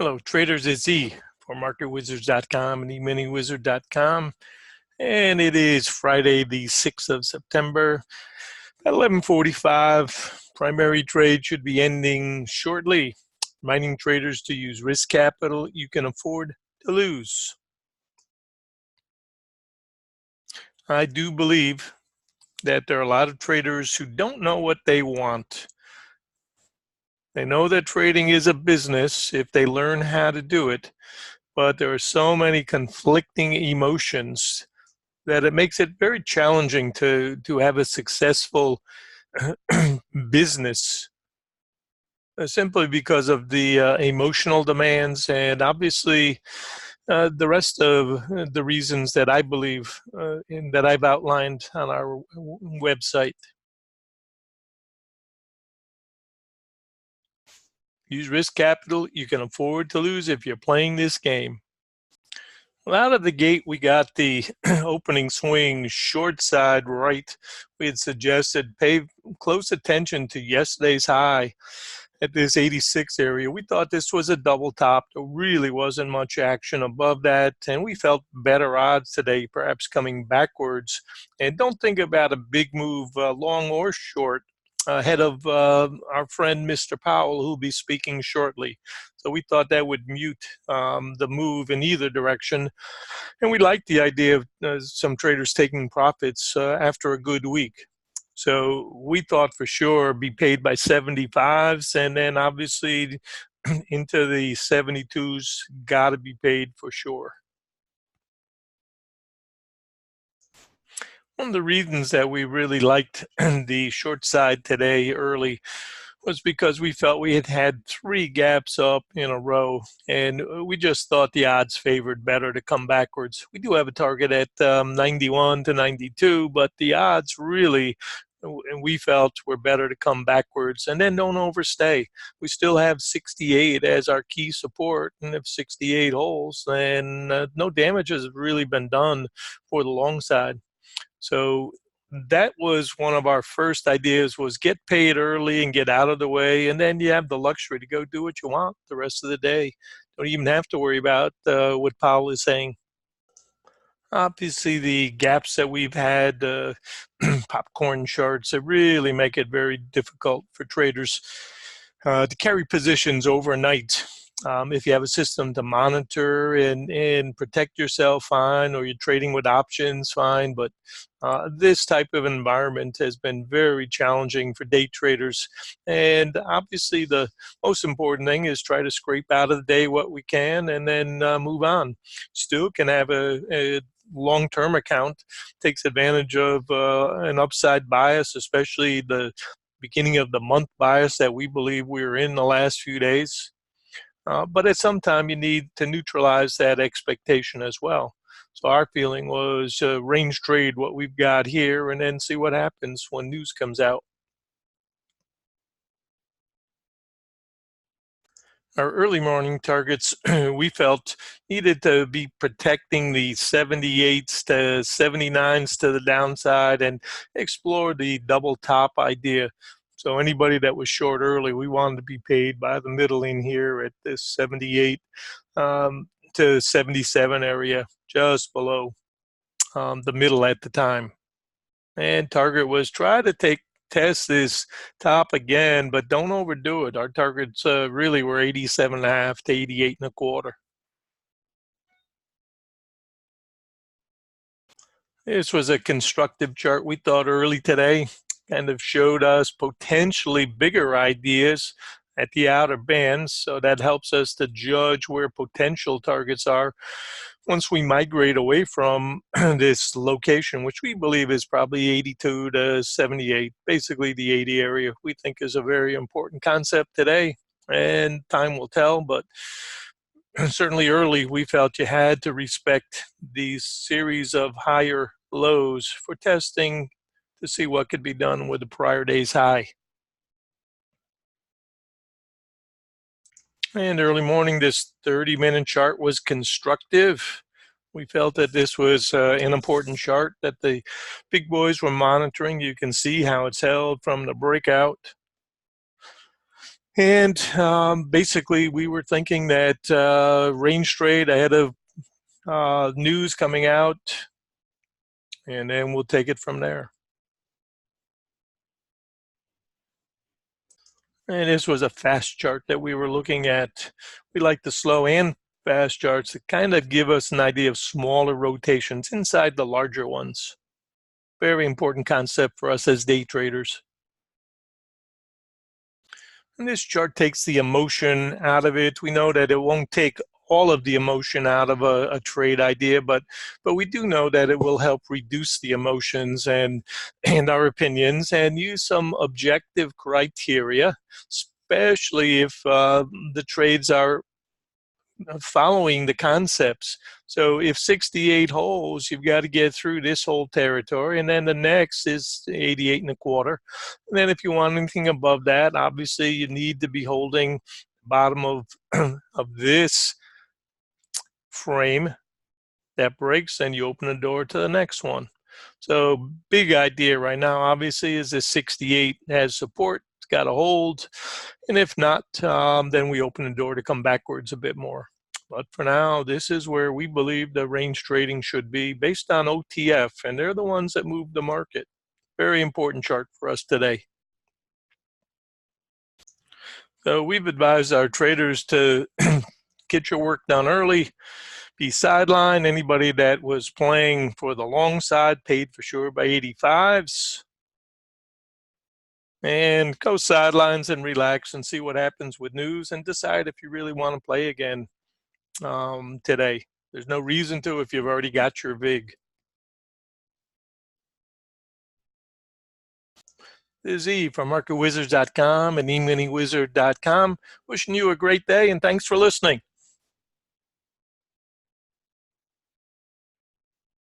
Hello, traders. It's E for MarketWizards.com and eMiniWizard.com. And it is Friday, the 6th of September at 11:45. Primary trade should be ending shortly. Reminding traders to use risk capital you can afford to lose. I do believe that there are a lot of traders who don't know what they want. They know that trading is a business if they learn how to do it, but there are so many conflicting emotions that it makes it very challenging to have a successful business simply because of the emotional demands and obviously the rest of the reasons that I believe that I've outlined on our website. Use risk capital you can afford to lose if you're playing this game. Well, out of the gate, we got the opening swing short side right. We had suggested pay close attention to yesterday's high at this 86 area. We thought this was a double top. There really wasn't much action above that, and we felt better odds today, perhaps coming backwards. And don't think about a big move, long or short, ahead of our friend Mr. Powell, who'll be speaking shortly. So we thought that would mute the move in either direction. And we liked the idea of some traders taking profits after a good week. So we thought for sure be paid by 75s, and then obviously into the 72s, got to be paid for sure. One of the reasons that we really liked the short side today early was because we felt we had had 3 gaps up in a row, and we just thought the odds favored better to come backwards. We do have a target at 91 to 92, but the odds really, and we felt, were better to come backwards and then don't overstay. We still have 68 as our key support, and if 68 holds, then no damage has really been done for the long side. So that was one of our first ideas, was get paid early and get out of the way, and then you have the luxury to go do what you want the rest of the day. Don't even have to worry about what Powell is saying. Obviously, the gaps that we've had, popcorn charts, that really make it very difficult for traders to carry positions overnight. If you have a system to monitor and protect yourself, fine, or you're trading with options, fine. But this type of environment has been very challenging for day traders. And obviously, the most important thing is try to scrape out of the day what we can and then move on. Still can have a long-term account, takes advantage of an upside bias, especially the beginning of the month bias that we believe we're in the last few days. But at some time, you need to neutralize that expectation as well. So our feeling was range trade what we've got here and then see what happens when news comes out. Our early morning targets, we felt, needed to be protecting the 78s to 79s to the downside and explore the double top idea. So anybody that was short early, we wanted to be paid by the middle in here at this 78 to 77 area, just below the middle at the time. And target was try to test this top again, but don't overdo it. Our targets really were 87.5 to 88.25. This was a constructive chart we thought early today. Kind of showed us potentially bigger ideas at the outer bands, so that helps us to judge where potential targets are once we migrate away from this location, which we believe is probably 82 to 78, basically the 80 area. We think is a very important concept today, and time will tell, but certainly early we felt you had to respect these series of higher lows for testing to see what could be done with the prior day's high. And early morning, this 30-minute chart was constructive. We felt that this was an important chart that the big boys were monitoring. You can see how it's held from the breakout. And basically, we were thinking that range trade ahead of news coming out, and then we'll take it from there. And this was a fast chart that we were looking at. We like the slow and fast charts to kind of give us an idea of smaller rotations inside the larger ones. Very important concept for us as day traders. And this chart takes the emotion out of it. We know that it won't take all of the emotion out of a trade idea, but we do know that it will help reduce the emotions and our opinions and use some objective criteria, especially if the trades are following the concepts. So if 68 holes, you've got to get through this whole territory, and then the next is 88 and a quarter. And then if you want anything above that, obviously you need to be holding the bottom of of this frame. That breaks, and you open the door to the next one. So big idea right now, obviously, is this 68 has support. It's got to hold. And if not, then we open the door to come backwards a bit more. But for now, this is where we believe the range trading should be based on OTF, and they're the ones that move the market. Very important chart for us today. So we've advised our traders to get your work done early, be sidelined. Anybody that was playing for the long side paid for sure by 85s. And go sidelines and relax and see what happens with news and decide if you really want to play again today. There's no reason to if you've already got your VIG. This is Eve from MarketWizards.com and eMiniWizard.com. Wishing you a great day, and thanks for listening.